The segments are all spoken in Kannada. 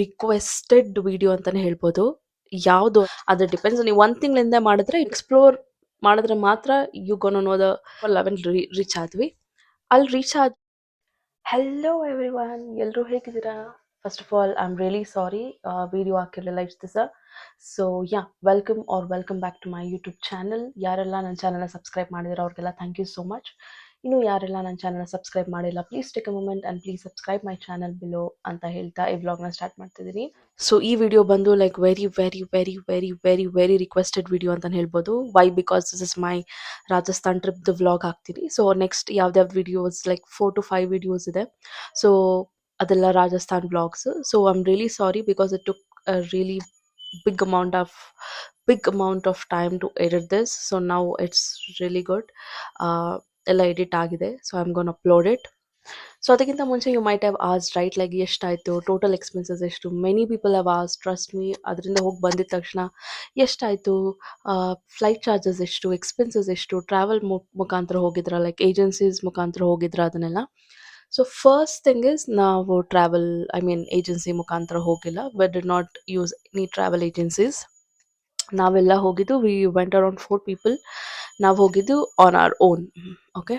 ರಿಕ್ವೆಸ್ಟೆಡ್ ವಿಡಿಯೋ ಅಂತಾನೆ ಹೇಳ್ಬೋದು. ಯಾವುದು ಅದು ಡಿಪೆಂಡ್ಸ್. ನೀವು ಒಂದು ತಿಂಗಳಿಂದ ಮಾಡಿದ್ರೆ ಎಕ್ಸ್‌ಪ್ಲೋರ್ ಮಾಡಿದ್ರೆ ಮಾತ್ರ you gonna know the level reach ಆದ್ವಿ. ಅಲ್ಲಿ ರೀಚ್ ಆದ್ ಹೆಲೋ ಎವ್ರಿವನ್, ಎಲ್ಲರೂ ಹೇಗಿದ್ದೀರಾ? First of all I am really sorry video ಹಾಕಿರಲಿಲ್ಲ ಇಷ್ಟು ದಿವಸ. So yeah, welcome back to my YouTube channel. ಯಾರೆಲ್ಲ ನನ್ನ ಚಾನಲ್ನ ಸಬ್ಸ್ಕ್ರೈಬ್ ಮಾಡಿದಿರೋ ಅವ್ರಿಗೆಲ್ಲ ಥ್ಯಾಂಕ್ ಯು ಸೋ ಮಚ್. ಇನ್ನು ಯಾರೆಲ್ಲ ನನ್ನ ಚಾನಲ್ನ ಸಬ್ಸ್ಕ್ರೈಬ್ ಮಾಡಿಲ್ಲ, please take a moment and please subscribe my channel below ಅಂತ ಹೇಳ್ತಾ ಈ ವ್ಲಾಗ್ನ ಸ್ಟಾರ್ಟ್ ಮಾಡ್ತಿದ್ದೀನಿ. ಸೊ ಈ ವಿಡಿಯೋ ಬಂದು like very very very very very very requested video ಅಂತ ಹೇಳ್ಬೋದು. Why? Because this is my Rajasthan ಟ್ರಿಪ್ದು ವ್ಲಾಗ್ ಹಾಕ್ತೀನಿ. ಸೊ ನೆಕ್ಸ್ಟ್ ಯಾವ್ದ್ಯಾವ್ದು ವಿಡಿಯೋಸ್ ಲೈಕ್ 4 to 5 ವಿಡಿಯೋಸ್ ಇದೆ. ಸೊ ಅದೆಲ್ಲ Rajasthan vlogs. So I am really sorry because it took a really big amount of time to edit this. So now it's really good. ಎಲ್ಲ ಎಡಿಟ್ ಆಗಿದೆ. So I am gonna upload it. So ಅದಕ್ಕಿಂತ ಮುಂಚೆ you might have asked right, like ಎಷ್ಟಾಯಿತು ಟೋಟಲ್ ಎಕ್ಸ್ಪೆನ್ಸಸ್ ಎಷ್ಟು? Many people have asked, trust me. ಅದರಿಂದ ಹೋಗಿ ಬಂದಿದ ತಕ್ಷಣ ಎಷ್ಟಾಯಿತು, ಫ್ಲೈಟ್ ಚಾರ್ಜಸ್ ಎಷ್ಟು, ಎಕ್ಸ್ಪೆನ್ಸಸ್ ಎಷ್ಟು, ಟ್ರಾವೆಲ್ ಮುಖಾಂತರ ಹೋಗಿದ್ರ, ಲೈಕ್ ಏಜೆನ್ಸೀಸ್ ಮುಖಾಂತರ ಹೋಗಿದ್ರ, ಅದನ್ನೆಲ್ಲ. ಸೊ ಫಸ್ಟ್ ಥಿಂಗ್ ಇಸ್, ನಾವು ಟ್ರಾವೆಲ್ ಏಜೆನ್ಸಿ ಮುಖಾಂತರ ಹೋಗಿಲ್ಲ. We did not use any travel agencies. ನಾವೆಲ್ಲ ಹೋಗಿದ್ದು, ವಿ ವೆಂಟ್ ಅರೌಂಡ್ 4 ಪೀಪಲ್. ನಾವು ಹೋಗಿದ್ದು on our own. Okay,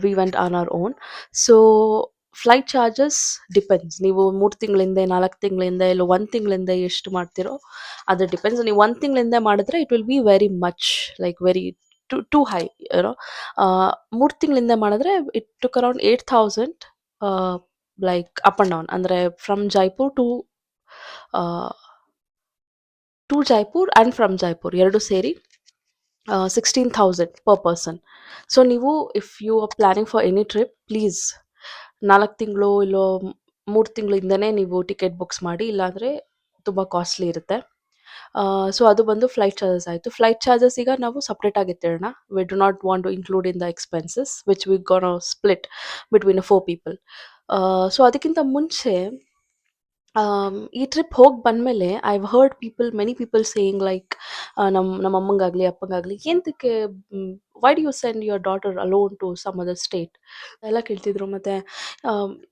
we went on our own. So flight charges depends. ನೀವು 3 ತಿಂಗಳಿಂದ, 4 ತಿಂಗಳಿಂದ, ಇಲ್ಲ 1 ತಿಂಗಳಿಂದ ಎಷ್ಟು ಮಾಡ್ತಿರೋ ಅದು ಡಿಪೆಂಡ್ಸ್. ನೀವು 1 ತಿಂಗಳಿಂದ ಮಾಡಿದ್ರೆ it will be very much, like very too high, you know. 3 ತಿಂಗಳಿಂದ ಮಾಡಿದ್ರೆ it took around 8,000, like up and down. ಅಂದರೆ from Jaipur to Jaipur and from Jaipur ಎರಡು ಸೇರಿ 16,000 ಪರ್ ಪರ್ಸನ್. ಸೊ ನೀವು if you are planning for any trip, please 4 ತಿಂಗಳು ಇಲ್ಲೋ 3 ತಿಂಗಳಿಂದನೇ ನೀವು ಟಿಕೆಟ್ ಬುಕ್ಸ್ ಮಾಡಿ, ಇಲ್ಲಾಂದರೆ ತುಂಬ ಕಾಸ್ಟ್ಲಿ ಇರುತ್ತೆ. ಸೊ ಅದು ಬಂದು ಫ್ಲೈಟ್ ಚಾರ್ಜಸ್ ಆಯಿತು. ಫ್ಲೈಟ್ ಚಾರ್ಜಸ್ ಈಗ ನಾವು ಸಪ್ರೇಟಾಗಿ ಎತ್ತಿಡೋಣ. We do not want to include in the expenses which we gonna split between 4 people. So ಅದಕ್ಕಿಂತ ಮುಂಚೆ ಈ ಟ್ರಿಪ್ ಹೋಗಿ ಬಂದಮೇಲೆ I have heard many people saying, like ನಮ್ಮ ಅಮ್ಮಂಗಾಗಲಿ ಅಪ್ಪಂಗಾಗಲಿ, ಎಂತಕ್ಕೆ why do you send your daughter alone to some other state ಎಲ್ಲ ಕೇಳ್ತಿದ್ರು. ಮತ್ತು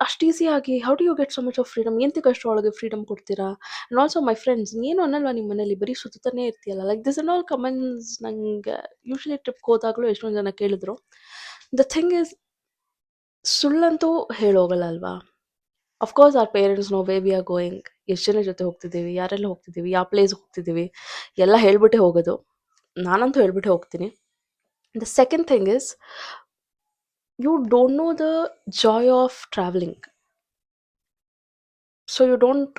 ಅಷ್ಟು ಈಸಿಯಾಗಿ how do you get so much of freedom, ಎಂತಕ್ಕೆ ಅಷ್ಟರೊಳಗೆ ಫ್ರೀಡಮ್ ಕೊಡ್ತೀರಾ? ಆ್ಯಂಡ್ ಆಲ್ಸೋ ಮೈ ಫ್ರೆಂಡ್ಸ್, ಏನು ಅನ್ನಲ್ವಾ ನಿಮ್ಮ ಮನೇಲಿ, ಬರೀ ಸುತ್ತಾನೆ ಇರ್ತೀಯಲ್ಲ, like this and all comments ನಂಗೆ ಯೂಶ್ವಲಿ ಟ್ರಿಪ್ಗೆ ಹೋದಾಗಲೂ ಎಷ್ಟೊಂದು ಜನ ಕೇಳಿದ್ರು. ದ ಥಿಂಗ್ ಇಸ್, ಸುಳ್ಳಂತೂ ಹೇಳೋಗಲ್ಲ ಅಲ್ವಾ. Of course our parents know where we are going, ಎಷ್ಟು ಜನ ಜೊತೆ ಹೋಗ್ತಿದ್ದೀವಿ, ಯಾರೆಲ್ಲ ಹೋಗ್ತಿದ್ದೀವಿ, ಯಾವ ಪ್ಲೇಸ್ ಹೋಗ್ತಿದ್ದೀವಿ, ಎಲ್ಲ ಹೇಳ್ಬಿಟ್ಟೆ ಹೋಗೋದು. ನಾನಂತೂ ಹೇಳ್ಬಿಟ್ಟೆ ಹೋಗ್ತೀನಿ. The second thing is, you don't know the joy of travelling, so you don't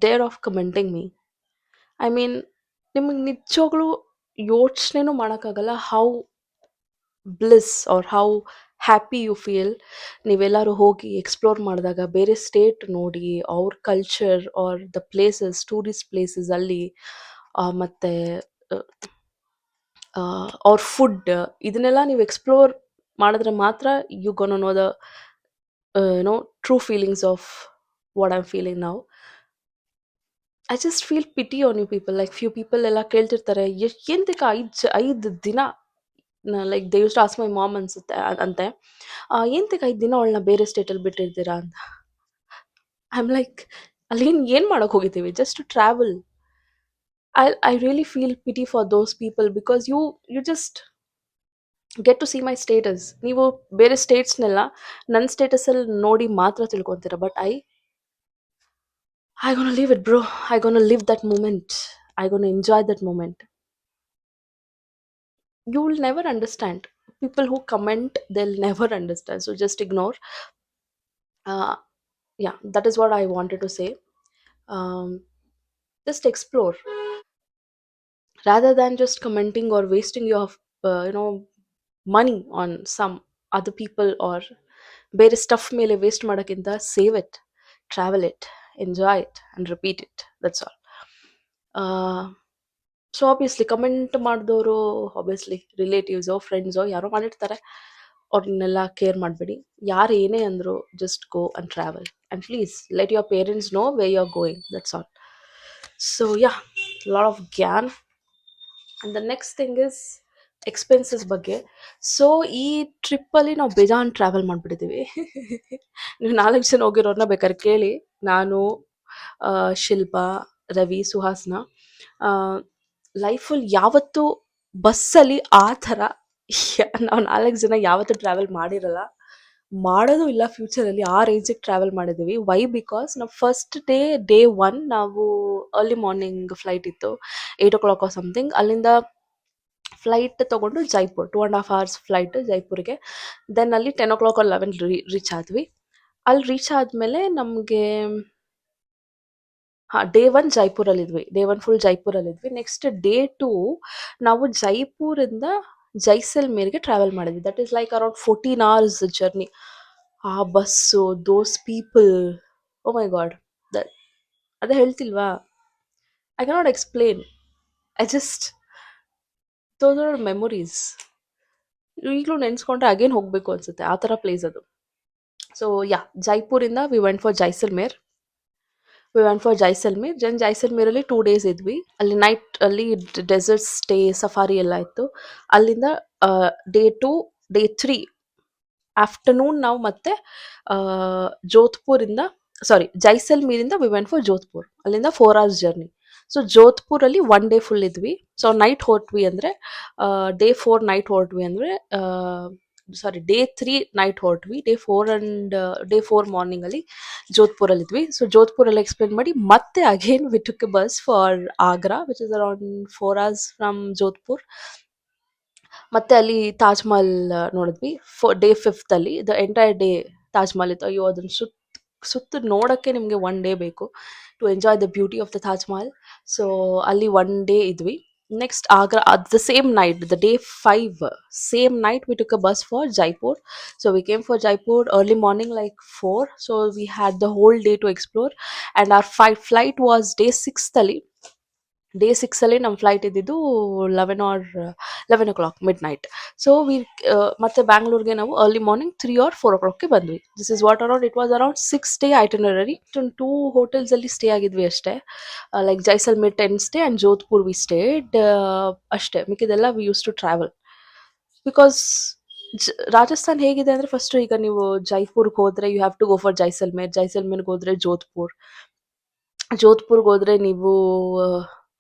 dare of commenting me. ನಿಮಗೆ ನಿಜವಾಗ್ಲೂ ಯೋಚನೆನೂ ಮಾಡೋಕ್ಕಾಗಲ್ಲ how bliss are how happy you feel. ನೀವೆಲ್ಲರೂ ಹೋಗಿ ಎಕ್ಸ್ಪ್ಲೋರ್ ಮಾಡಿದಾಗ, ಬೇರೆ ಸ್ಟೇಟ್ ನೋಡಿ, ಅವ್ರ culture are the places, tourist places ಅಲ್ಲಿ, ಮತ್ತು ಅವ್ರ ಫುಡ್, ಇದನ್ನೆಲ್ಲ ನೀವು ಎಕ್ಸ್ಪ್ಲೋರ್ ಮಾಡಿದ್ರೆ ಮಾತ್ರ you gonna know the true feelings of what I am feeling now. I just feel pity on you people. Like few people ಎಲ್ಲ ಕೇಳ್ತಿರ್ತಾರೆ, ಎಂತಕ್ಕೆ 5 ದಿನ, like they use to ask my mom ಅನ್ಸುತ್ತೆ ಅಂತೆ, ಎಂತಕ್ಕೆ 5 ದಿನ ಅವಳನ್ನ ಬೇರೆ ಸ್ಟೇಟಲ್ಲಿ ಬಿಟ್ಟಿರ್ತೀರಾ ಅಂತ. ಐ ಆಮ್ ಲೈಕ್, ಅಲ್ಲಿ ಏನು ಮಾಡೋಕೆ ಹೋಗಿದ್ದೀವಿ? Just to travel. I really feel pity for those people because you just get to see my status. ನೀವು ಬೇರೆ ಸ್ಟೇಟ್ಸ್ನೆಲ್ಲ ನನ್ನ ಸ್ಟೇಟಸಲ್ಲಿ ನೋಡಿ ಮಾತ್ರ ತಿಳ್ಕೊತೀರ. But I gonna live it, bro. I gonna live that moment. I gonna enjoy that moment. You will never understand. People who comment, they'll never understand. So just ignore. Uh, yeah, that is what I wanted to say. Um, just explore rather than just commenting or wasting your, money on some other people or ಬೇರೆ ಸ್ಟಫ್ ಮೇಲೆ ವೇಸ್ಟ್ ಮಾಡೋಕ್ಕಿಂತ save it, travel it, enjoy it and repeat it. That's all. So obviously comment ಮಾಡಿದವರು ಆಬ್ವಿಯಸ್ಲಿ ರಿಲೇಟಿವ್ಸೋ ಫ್ರೆಂಡ್ಸೋ ಯಾರೋ ಮಾಡಿರ್ತಾರೆ. ಅವ್ರನ್ನೆಲ್ಲ ಕೇರ್ ಮಾಡಬೇಡಿ. ಯಾರು ಏನೇ ಅಂದರು, just go and travel and please let your parents know way you are going. That's all. So yeah, lot of gyan. And the next thing is, expenses ಬಗ್ಗೆ. ಸೊ ಈ ಟ್ರಿಪ್ಪಲ್ಲಿ ನಾವು ಬೇಜಾನ್ ಟ್ರಾವೆಲ್ ಮಾಡಿಬಿಟ್ಟಿದ್ದೀವಿ. ನೀವು 4 ಜನ ಹೋಗಿರೋರನ್ನ ಬೇಕಾದ್ರೆ ಕೇಳಿ. ನಾನು, ಶಿಲ್ಪಾ, ರವಿ, ಸುಹಾಸ್ನ. ಲೈಫಲ್ಲಿ ಯಾವತ್ತೂ ಬಸ್ಸಲ್ಲಿ ಆ ಥರ ನಾವು 4 ಜನ ಯಾವತ್ತೂ ಟ್ರಾವೆಲ್ ಮಾಡಿರಲ್ಲ. ಮಾಡೋದು ಇಲ್ಲ ಫ್ಯೂಚರಲ್ಲಿ. ಆ ರೇಂಜಿಗೆ ಟ್ರಾವೆಲ್ ಮಾಡಿದ್ದೀವಿ. ವೈ? ಬಿಕಾಸ್ ನಾವು ಫಸ್ಟ್ ಡೇ 1 ನಾವು ಅರ್ಲಿ ಮಾರ್ನಿಂಗ್ ಫ್ಲೈಟ್ ಇತ್ತು. 8 ಓ ಸಮಥಿಂಗ್. ಅಲ್ಲಿಂದ ಫ್ಲೈಟ್ ತೊಗೊಂಡು ಜೈಪುರ್ 2.5 ಅವರ್ಸ್ ಫ್ಲೈಟ್ ಜೈಪುರ್ಗೆ. ದೆನ್ ಅಲ್ಲಿ 10 ಆರ್ 11 ರೀಚ್ ಆದ್ವಿ. ಅಲ್ಲಿ ರೀಚ್ ಆದಮೇಲೆ ನಮಗೆ ಡೇ 1 ಜೈಪುರಲ್ಲಿದ್ವಿ. ಡೇ 1 ಫುಲ್ ಜೈಪುರಲ್ಲಿದ್ವಿ. ನೆಕ್ಸ್ಟ್ ಡೇ 2 ನಾವು ಜೈಪುರಿಂದ ಜೈಸಲ್ಮೇರ್ಗೆ ಟ್ರಾವೆಲ್ ಮಾಡಿದ್ವಿ. That is like around 14 hours journey. ಆ bus, those people, oh my god! That ಅದೇ ಹೇಳ್ತಿಲ್ವಾ, I cannot explain. I just those are memories. ಈಗಲೂ ನೆನೆಸ್ಕೊಂಡ್ರೆ ಅಗೇನ್ ಹೋಗಬೇಕು ಅನ್ಸುತ್ತೆ. ಆ ಥರ ಪ್ಲೇಸ್ ಅದು. ಸೊ ಯಾ, ಜೈಪುರಿಂದ ವಿ ವೆಂಟ್ ಫಾರ್ ಜೈಸಲ್ಮೇರ್. ಜೈಸಲ್ಮೇರಲ್ಲಿ 2 ಡೇಸ್ ಇದ್ವಿ. ಅಲ್ಲಿ ನೈಟ್ ಅಲ್ಲಿ ಡೆಸರ್ಟ್ ಸ್ಟೇ, ಸಫಾರಿ ಎಲ್ಲ ಇತ್ತು. ಅಲ್ಲಿಂದ ಡೇ 2, ಡೇ 3 ಆಫ್ಟರ್ನೂನ್ ನಾವು ಮತ್ತೆ ಜೋಧ್ಪುರಿಂದ, ಸಾರಿ, ಜೈಸಲ್ಮೇರಿಂದ ವಿ ವೆಂಟ್ ಫಾರ್ ಜೋಧ್ಪುರ್. ಅಲ್ಲಿಂದ 4 ಅವರ್ಸ್ ಜರ್ನಿ. ಸೊ ಜೋಧ್ಪುರಲ್ಲಿ 1 ಡೇ ಫುಲ್ ಇದ್ವಿ. ಸೊ ನೈಟ್ ಹೊರಟ್ವಿ ಅಂದರೆ ಡೇ 4 ನೈಟ್ ಹೊರಟ್ವಿ ಅಂದರೆ, ಸಾರಿ, ಡೇ 3 ನೈಟ್ ಹೊರಟ್ವಿ. ಡೇ 4 ಮಾರ್ನಿಂಗಲ್ಲಿ ಜೋಧ್ಪುರಲ್ಲಿದ್ವಿ. ಸೊ ಜೋಧ್ಪುರಲ್ಲಿ ಎಕ್ಸ್ಪ್ಲೇನ್ ಮಾಡಿ ಮತ್ತೆ again we took a bus for Agra, which is around 4 hours from Jodhpur. ಮತ್ತೆ ಅಲ್ಲಿ ತಾಜ್ ಮಹಲ್ ನೋಡಿದ್ವಿ. ಡೇ 5 ಅಲ್ಲಿ the entire day Taj Mahal ಇತ್ತು. ಅಯ್ಯೋ, ಅದನ್ನ ಸುತ್ತ ನೋಡೋಕ್ಕೆ ನಿಮಗೆ 1 ಡೇ ಬೇಕು to enjoy the beauty of the Taj Mahal. So ಅಲ್ಲಿ 1 ಡೇ ಇದ್ವಿ. Next Agra, the same night, the day 5, same night we took a bus for Jaipur. So we came for Jaipur early morning like 4. So we had the whole day to explore. And our flight was day 6 ಅಲ್ಲಿ. ಡೇ 6 ಅಲ್ಲಿ ನಮ್ಮ ಫ್ಲೈಟ್ ಇದ್ದಿದ್ದು 11 ಮಿಡ್ ನೈಟ್. ಸೊ ಮತ್ತೆ ಬ್ಯಾಂಗ್ಳೂರ್ಗೆ ನಾವು ಅರ್ಲಿ ಮಾರ್ನಿಂಗ್ 3 ಆರ್ 4 o'clockಗೆ ಬಂದ್ವಿ. This is what around it was around 6 day itinerary. 2 hotels ಅಲ್ಲಿ ಸ್ಟೇ ಆಗಿದ್ವಿ ಅಷ್ಟೇ. Like Jaisalmer 10 stay and Jodhpur we stayed, ಅಷ್ಟೇ. ಮಿಕ್ಕಿದೆಲ್ಲ we use to travel because Rajasthan ಹೇಗಿದೆ ಅಂದರೆ, ಫಸ್ಟ್ ಈಗ ನೀವು ಜೈಪುರ್ಗೆ ಹೋದ್ರೆ you have to go for ಜೈಸಲ್ಮೇರ್ಗೆ ಹೋದ್ರೆ ಜೋಧ್ಪುರ್ಗೆ ಹೋದ್ರೆ ನೀವು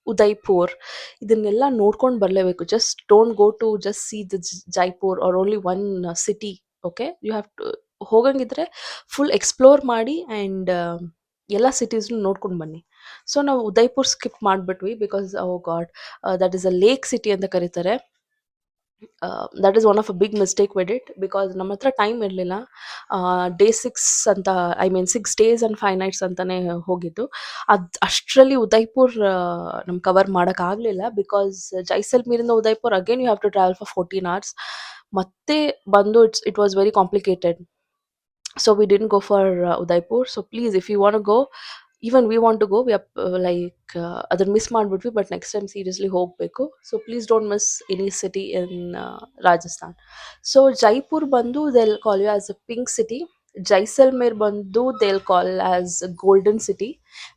ಉದಯ್ಪುರ್, ಇದನ್ನೆಲ್ಲ ನೋಡ್ಕೊಂಡು ಬರಲೇಬೇಕು. Just don't go to just see the Jaipur or only one city. Okay, you have to ಹೋಗಂಗಿದ್ರೆ ಫುಲ್ ಎಕ್ಸ್ಪ್ಲೋರ್ ಮಾಡಿ ಆ್ಯಂಡ್ ಎಲ್ಲ ಸಿಟೀಸ್ನು ನೋಡ್ಕೊಂಡು ಬನ್ನಿ. ಸೊ ನಾವು ಉದಯ್ಪುರ್ ಸ್ಕಿಪ್ ಮಾಡಿಬಿಟ್ವಿ because oh god, that is a lake city ಅಂತ ಕರೀತಾರೆ. That is one of a big mistake we did because ನಮ್ಮ ಹತ್ರ ಟೈಮ್ ಇರಲಿಲ್ಲ. ಡೇ 6 ಅಂತ, I mean 6 days and 5 nights ಅಂತಲೇ ಹೋಗಿದ್ದು. ಅಷ್ಟರಲ್ಲಿ ಉದಯ್ಪುರ್ ನಮ್ಗೆ ಕವರ್ ಮಾಡೋಕ್ಕಾಗಲಿಲ್ಲ ಬಿಕಾಸ್ ಜೈಸಲ್ಮೇರಿಂದ Udaipur again you have to travel for 14 hours. ಮತ್ತೆ ಬಂದು it was very complicated. So we didn't go for Udaipur. So please, if you want to go, even we want to go, we are ಅದನ್ನ ಮಿಸ್ ಮಾಡಿಬಿಟ್ವಿ. ಬಟ್ ನೆಕ್ಸ್ಟ್ ಟೈಮ್ ಸೀರಿಯಸ್ಲಿ ಹೋಗಬೇಕು. So please don't miss any city in Rajasthan. So Jaipur ಬಂದು they'll call you as a pink city. Jaisalmer ಬಂದು they'll call as a golden city.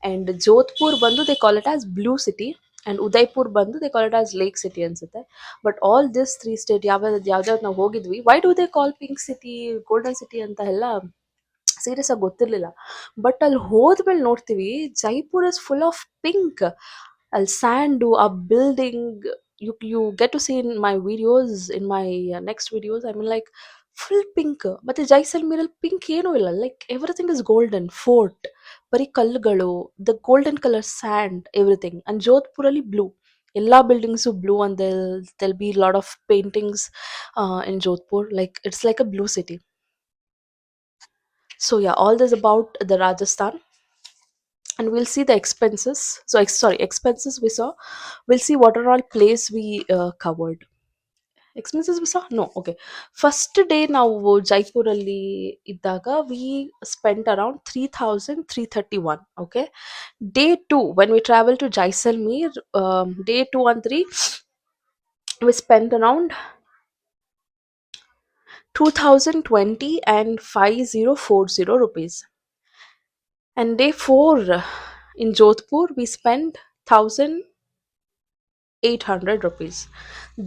And Jodhpur ಬಂದು they call it as blue city. And Udaipur ಬಂದು they call it as lake city ಅನ್ಸುತ್ತೆ. ಬಟ್ ಆಲ್ ದಿಸ್ 3 ಸ್ಟೇಟ್ ಯಾವ್ದಾವ್ದು ನಾವು ಹೋಗಿದ್ವಿ, why do they call pink city, golden city ಅಂತ ಎಲ್ಲ ಸೀರಿಯಸ್ ಆಗಿ ಗೊತ್ತಿರಲಿಲ್ಲ. ಬಟ್ ಅಲ್ಲಿ ಹೋದ್ಮೇಲೆ ನೋಡ್ತೀವಿ Jaipur is full of pink. ಅಲ್ಲಿ ಸ್ಯಾಂಡು, ಆ building, you get to see in my videos, in my next videos, I mean like full pink. ಮತ್ತೆ ಜೈಸಲ್ಮೇರಲ್ಲಿ ಪಿಂಕ್ ಏನೂ ಇಲ್ಲ, like everything is golden. Fort ಬರೀ ಕಲ್ಲುಗಳು, the golden colour and, everything. And ಜೋಧ್ಪುರಲ್ಲಿ blue, ಎಲ್ಲ buildings blue. And there'll be lot of paintings in Jodhpur. Like it's like a blue city. So yeah, all this about the Rajasthan. And we'll see the expenses. So expenses we saw. We'll see what are all place we covered. Expenses we saw? No, okay. First day ನಾವು ಜೈಪುರಲ್ಲಿ ಇದ್ದಾಗ we spent around 3,331. Okay. Day 2 when we travel to Jaisalmer, day 2 and 3 we spent around 2020 and 5040 rupees. And day 4 in Jodhpur we spent 800 rupees.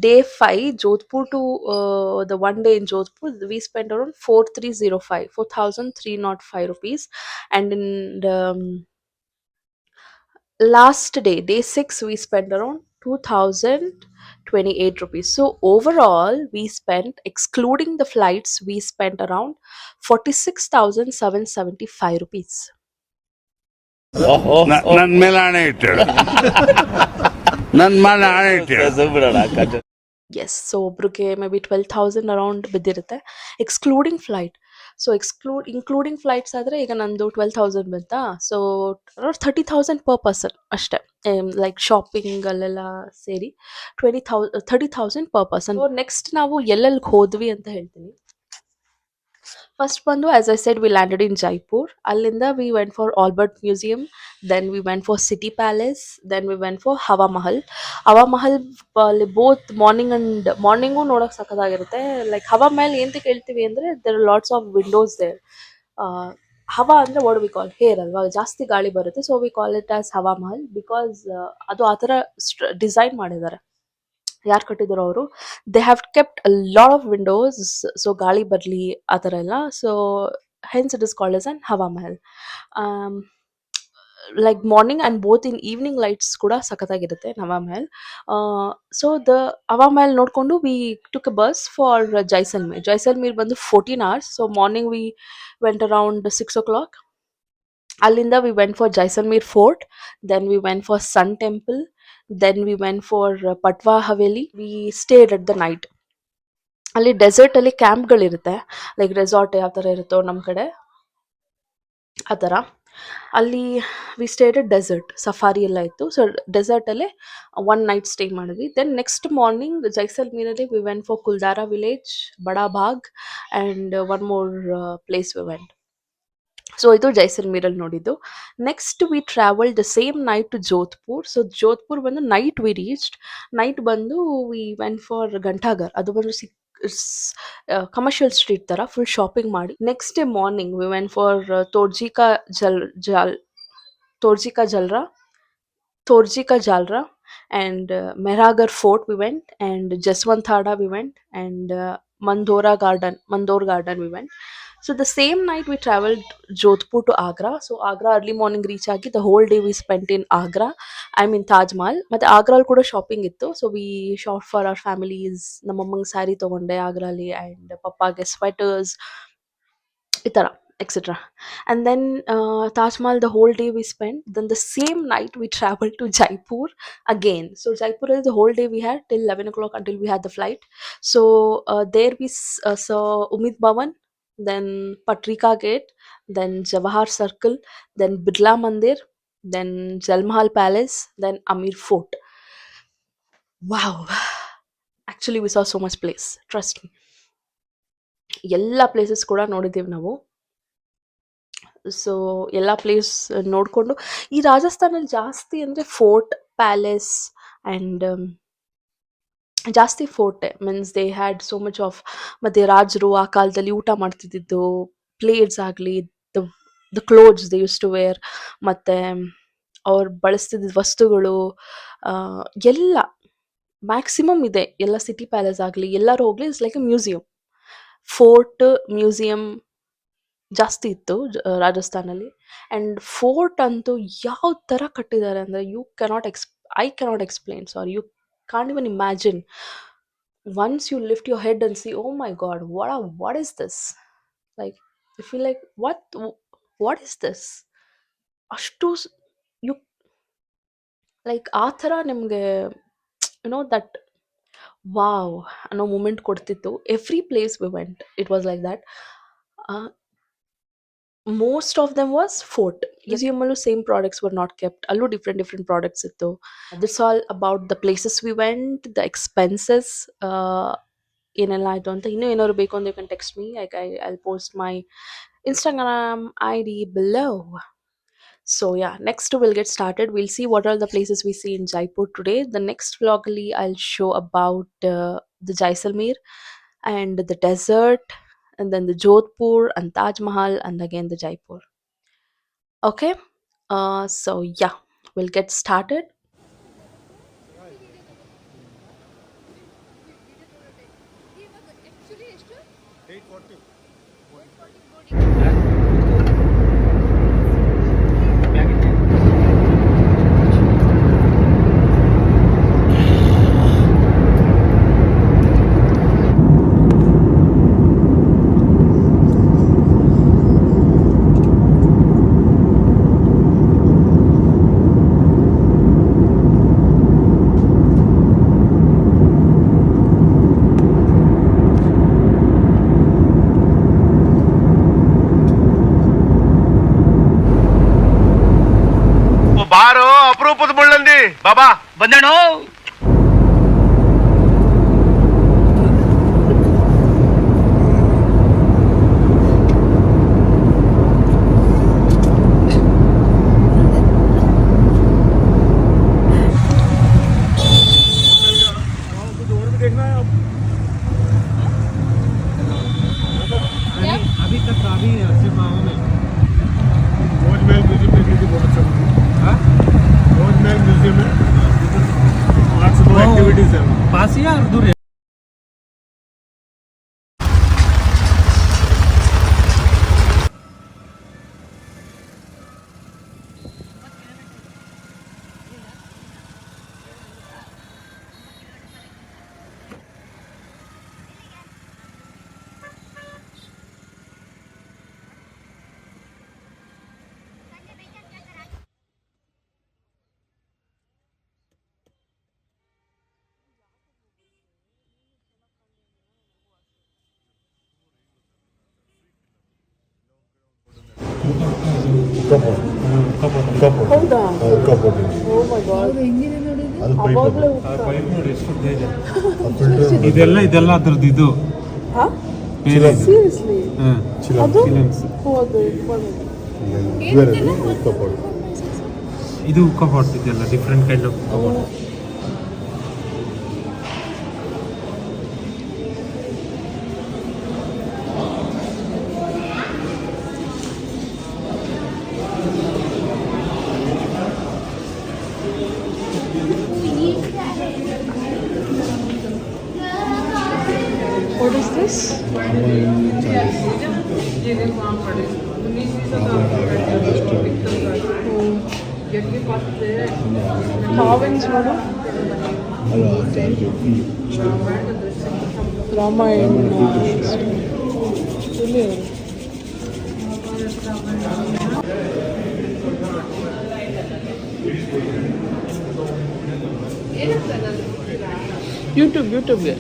Day 5, Jodhpur to the one day in Jodhpur, we spent around 4305, 4305 rupees. And in the last day, day 6, we spent around 2028 rupees. So overall, we spent, excluding the flights, we spent around 46,775 rupees. ನನ್ನ ಮೇಲೆ ಹಣೆ ಇಟ್ಟಳು. ನನ್ನ ಮೇಲೆ ಹಣೆ ಇಟ್ಟಳು. Yes, so ಒಬ್ರಿಗೆ ಮೇ ಬಿ 12,000 ಅರೌಂಡ್ ಬಿದ್ದಿರುತ್ತೆ, excluding flight. So including flights ಆದರೆ ಈಗ ನಂದು 12,000 ಬಂತಾ, ಸೊ ಅರೌಂಡ್ 30,000 ಪರ್ ಪರ್ಸನ್ ಅಷ್ಟೇ. ಲೈಕ್ ಶಾಪಿಂಗ್ ಅಲ್ಲೆಲ್ಲ ಸೇರಿ 30,000 ಪರ್ ಪರ್ಸನ್. ನೆಕ್ಸ್ಟ್ ನಾವು ಎಲ್ಲೆಲ್ಲಿ ಹೋದ್ವಿ ಅಂತ ಹೇಳ್ತೀನಿ. ಫಸ್ಟ್ ಬಂದು, as I said, we landed in Jaipur. ಅಲ್ಲಿಂದ we went for Albert museum, then we went for city palace, then we went for Hawa Mahal. Hawa Mahal ಅಲ್ಲಿ ಬೋತ್ ಮಾರ್ನಿಂಗ್ ಅಂಡ್ ಮಾರ್ನಿಂಗು ನೋಡೋಕೆ ಸಖತ್ತಾಗಿರುತ್ತೆ. ಲೈಕ್ ಹವಾ ಮಹಲ್ ಏನಂತ ಕೇಳ್ತೀವಿ ಅಂದರೆ, there lots of windows there. Hawa ಅಂದರೆ ವಾಟ್ ವಿ ಕಾಲ್ ಹೇರ್ ಅಲ್ವಾ, ಜಾಸ್ತಿ ಗಾಳಿ ಬರುತ್ತೆ, so we call it as Hawa Mahal because ಅದು ಆ ಥರ ಡಿಸೈನ್ ಮಾಡಿದ್ದಾರೆ. ಯಾರು ಕಟ್ಟಿದ್ರು ಅವರು, they have kept a lot of windows, so ಗಾಳಿ ಬರಲಿ ಆ ಥರ ಎಲ್ಲ. So hence it is called as an Hawa Mahal. Like morning and both in evening lights ಕೂಡ ಸಖತ್ತಾಗಿರುತ್ತೆ ಹವಾ ಮಹಲ್. ಸೊ ದ ಹವಾ ಮಹಲ್ ನೋಡಿಕೊಂಡು we took a bus for Jaisalmer. Jaisalmer ಬಂದು 14 hours. So morning we went around 6 o'clock. ಅಲ್ಲಿಂದ we went for Jaisalmer fort, then we went for sun temple, then we went for Patwa Haveli. We stayed at the night. ಅಲ್ಲಿ ಡೆಸರ್ಟ್ ಅಲ್ಲಿ ಕ್ಯಾಂಪ್ಗಳಿರುತ್ತೆ, ಲೈಕ್ ರೆಸಾರ್ಟ್ ಯಾವ ಥರ ಇರುತ್ತೋ ನಮ್ಮ ಕಡೆ ಆ ಥರ. ಅಲ್ಲಿ we stayed at desert, safari ಎಲ್ಲ ಇತ್ತು. ಸೊ ಡೆಸರ್ಟಲ್ಲೇ ಒನ್ ನೈಟ್ ಸ್ಟೇ ಮಾಡಿದ್ವಿ. ದೆನ್ ನೆಕ್ಸ್ಟ್ ಮಾರ್ನಿಂಗ್ ಜೈಸಲ್ಮೇರಲ್ಲಿ we went for Kuldhara village, Bada Bagh, and one more place we went. So ಇದು ಜೈಸಲ್ಮೇರಲ್ಲಿ ನೋಡಿದ್ದು. Next we travel the same night to Jodhpur. So Jodhpur ಬಂದು ನೈಟ್ ವಿ ರೀಚ್ಡ್. ನೈಟ್ ಬಂದು ವಿ ವೆಂಟ್ ಫಾರ್ ಘಂಟಾಘರ್. ಅದು ಬಂದು ಕಮರ್ಷಿಯಲ್ ಸ್ಟ್ರೀಟ್ ಥರ ಫುಲ್ ಶಾಪಿಂಗ್ ಮಾಡಿ. Next day morning we went for Torjika Torjika Jhalra Torjika Jalra, and Mehragar Fort we went, and Jaswanthada we went, and Mandor Garden we went. So the same night we traveled Jodhpur to Agra. So Agra early morning reach agi, the whole day we spent in Agra. I mean Taj Mahal. But Agra al kuda shopping ittu. So we shopped for our families. Namammange saree ತಗೊಂಡೆ Agra ಅಲ್ಲಿ, and pappage sweaters, itara, etc. And then Taj Mahal, the whole day we spent. Then the same night we traveled to Jaipur again. So Jaipur is the whole day we had till 11 o'clock until we had the flight. So there we saw Umid Bhavan, then Patrika Gate, then Jawahar Circle, then Birla Mandir, then Jal Mahal Palace, then Amir Fort. Wow. Actually we saw so much place, trust me. ಎಲ್ಲ ಪ್ಲೇಸಸ್ ಕೂಡ ನೋಡಿದ್ದೀವಿ ನಾವು. ಸೊ ಎಲ್ಲ ಪ್ಲೇಸ್ ನೋಡಿಕೊಂಡು, ಈ ರಾಜಸ್ಥಾನಲ್ಲಿ ಜಾಸ್ತಿ ಅಂದರೆ ಫೋರ್ಟ್, ಪ್ಯಾಲೇಸ್, ಆ್ಯಂಡ್ ಜಾಸ್ತಿ ಫೋರ್ಟೆ. Means they had so much of. ಮತ್ತು ರಾಜರು ಆ ಕಾಲದಲ್ಲಿ ಊಟ ಮಾಡ್ತಿದ್ದಿದ್ದು ಪ್ಲೇಟ್ಸ್ ಆಗಲಿ, the the clothes they use to wear, ಮತ್ತು ಅವ್ರು ಬಳಸ್ತಿದ್ದ ವಸ್ತುಗಳು ಎಲ್ಲ ಮ್ಯಾಕ್ಸಿಮಮ್ ಇದೆ. ಎಲ್ಲ ಸಿಟಿ ಪ್ಯಾಲೇಸ್ ಆಗಲಿ ಎಲ್ಲರೂ ಹೋಗಲಿ, it's like A museum. Fort, museum ಜಾಸ್ತಿ ಇತ್ತು ರಾಜಸ್ಥಾನಲ್ಲಿ. ಆ್ಯಂಡ್ ಫೋರ್ಟ್ ಅಂತೂ ಯಾವ ಥರ ಕಟ್ಟಿದ್ದಾರೆ ಅಂದರೆ, I cannot explain, sorry, you can't even imagine. Once you lift your head and see, oh my god, what is this? Like you feel like what is this? ಅಷ್ಟು ಯು ಲೈಕ್ ಆ ಥರ ನಿಮಗೆ ದಟ್ ವಾವ್ ಅನ್ನೋ ಮೂಮೆಂಟ್ ಕೊಡ್ತಿತ್ತು. Every place we went it was like that. Most of them was fort. Museum allu same products were not kept. Allu different products ittu. That's all about the places we went, the expenses. ಏನೆಲ್ಲ ಆಯಿತು ಅಂತ ಇನ್ನೂ ಏನಾದ್ರು ಬೇಕು ಅಂದರೆ you can text me. I'll post my Instagram ID below. So yeah, next we'll get started. We'll see what are the places we see in Jaipur today. The next vlog I'll show about the Jaisalmer and the desert, and then the Jodhpur and Taj Mahal, and again the Jaipur. Okay, so yeah, we'll get started. ಬಾರೋ ಅಪರೂಪದ ಮುಳ್ಳಂದಿ ಬಾಬಾ ಬಂದೇಣೋ. अभी तक अभी सिर्फ माओ में भोजमहल म्यूजियम देखने की बहुत अच्छा लगा। भोजमहल म्यूजियम है, आज सुबह एक्टिविटीज है। पास ही या दूर है? ಹೌದಾ? ಕಪೋರ್ಟ್ ಓ ಮೈ ಗಾಡ್, ಅದು ಅವಾಗ್ಲೇ ಪೈಪ್ ನೋಡಿ ಎಷ್ಟು ಉದ್ದ ಇದೆ. ಇದೆಲ್ಲ ಅದ್ರದ್ದು ಇದು ಹಾ ಬೇರೆ ಇದು. ಸೀರಿಯಸ್ಲಿ ಅದು ಫಿಲಮ್ಸ್ ಹೋದು ಕಪೋರ್ಟ್. ಇದು ಕಪೋರ್ಟ್ ಇದೆಲ್ಲ ಡಿಫ್ರೆಂಟ್ ಕೈಂಡ್ ಆಫ್ ಕಪೋರ್ಟ್. What is this? Carvings ನೋಡು. ರಾಮಾಯಣ ಯೂಟ್ಯೂಬ್ಗೆ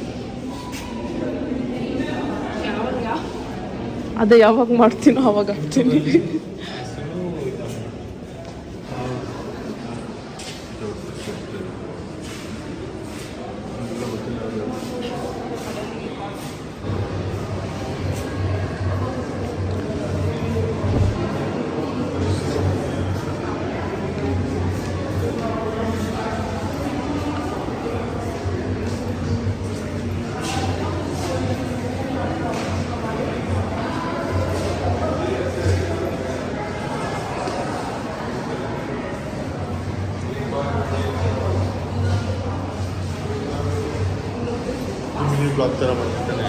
ಅದೇ ಯಾವಾಗ ಮಾಡ್ತೀನೋ ಅವಾಗ ಹಾಕ್ತೀನಿ. ಬ್ಲಾಗ್ ಥರ ಮಾಡ್ತಾನೆ.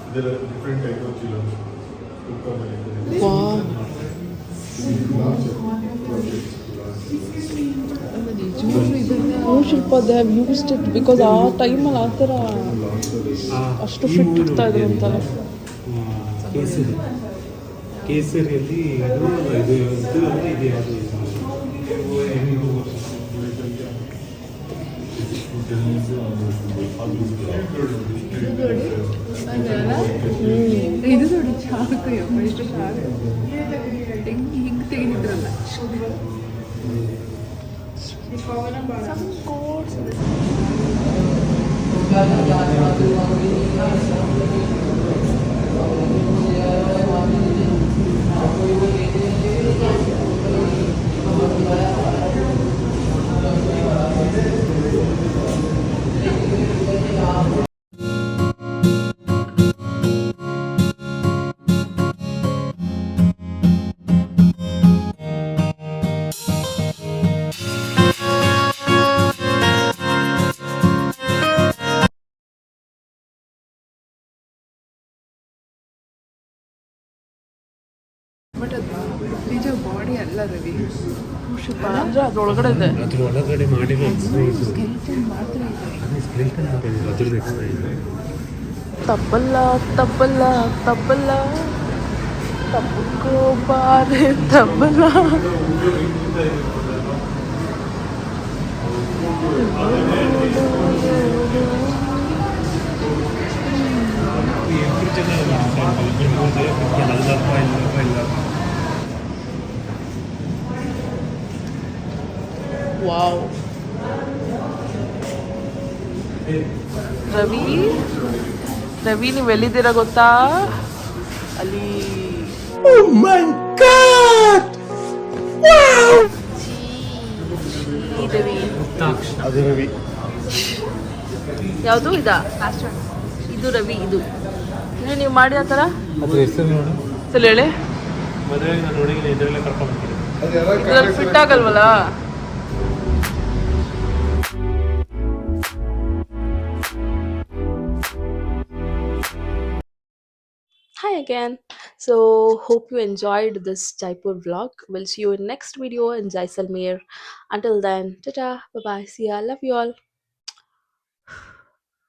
ಇದೆಲ್ಲ ಡಿಫ್ರೆಂಟ್ ಟೈಪ್ ಆಫ್ ಚಿಲನ್ಸ್. ಶಿಲ್ಪ they have used it because ಆ ಟೈಮಲ್ಲಿ ಆ ಥರ ಅಷ್ಟು ಫಿಟ್ ಇರ್ತಾ ಇದ್ರು ಅಂತಲ್ಲ. ಕೇಸರಿಯಲ್ಲಿ ಇದು ಇದು ಇದು ಅಂದರೆ ಇದೆ ಅದು ಇದು ನೋಡಿ ಚಾಕು ಎಷ್ಟು ಸಾಕು ಹಿಂಗೆ ತೆಗೆದಿದ್ರಲ್ಲ. ಬಟ್ ಅದು ನಿಜ ಬಾಡಿ ಬಾಡಿ ಅಲ್ಲ ರವಿ. ಅಂದ್ರೆ ಅದ್ರೊಳಗಡೆ ಇದೆ. ಅದ್ರ ಒಳಗಡೆ ಮಾಡಿರೋ ಎಕ್ಸ್ರೇ ಇದು ಸ್ಕೆಲಿಟನ್ ಮಾತ್ರ ಇದೆ. ಅದೇ ಸ್ಕೆಲಿಟನ್ ಅದ್ರದ್ದು ಎಕ್ಸ್ರೇ ಇದು ತಬ್ಬಲ್ಲ ತಬ್ಬಲ್ಲ ತಬ್ಬಲ್ಲ ತಬ್ಬಕ್ಕೋ ಬಾರೆ ತಬ್ಬಲ್ಲ. ಎಂಟು ಜನ ಅಲ್ಲಪ್ಪ ಇಲ್ಲಪ್ಪ ಇಲ್ಲ ವಾವ್. ರವಿ ರವಿ ನೀವು ಎಲ್ಲಿದ್ದೀರಾ ಗೊತ್ತಾ? ಅಲ್ಲಿ ರವಿ ಅದು ರವಿ ಯಾವುದು ಇದಾ? ಇದು ರವಿ. ಇದು ಇನ್ನು ನೀವು ಮಾಡಿದ ಥರ ಅದ್ರ ಹೆಸರು ನೋಡು ಸಲ ಹೇಳಿ. ಮದುವೆಗೆ ನಾನು ಹುಡುಗಿನ ಇದರಲ್ಲೇ ಕರ್ಕೊಂಡ್ಬರ್ತೀನಿ. ಇದ್ರಲ್ಲಿ fit ಆಗಲ್ವಲ್ಲ? Hi again. So hope you enjoyed this Jaipur vlog. We'll see you in next video in Jaisalmer. Until then, tata, bye bye. See ya. Love you all.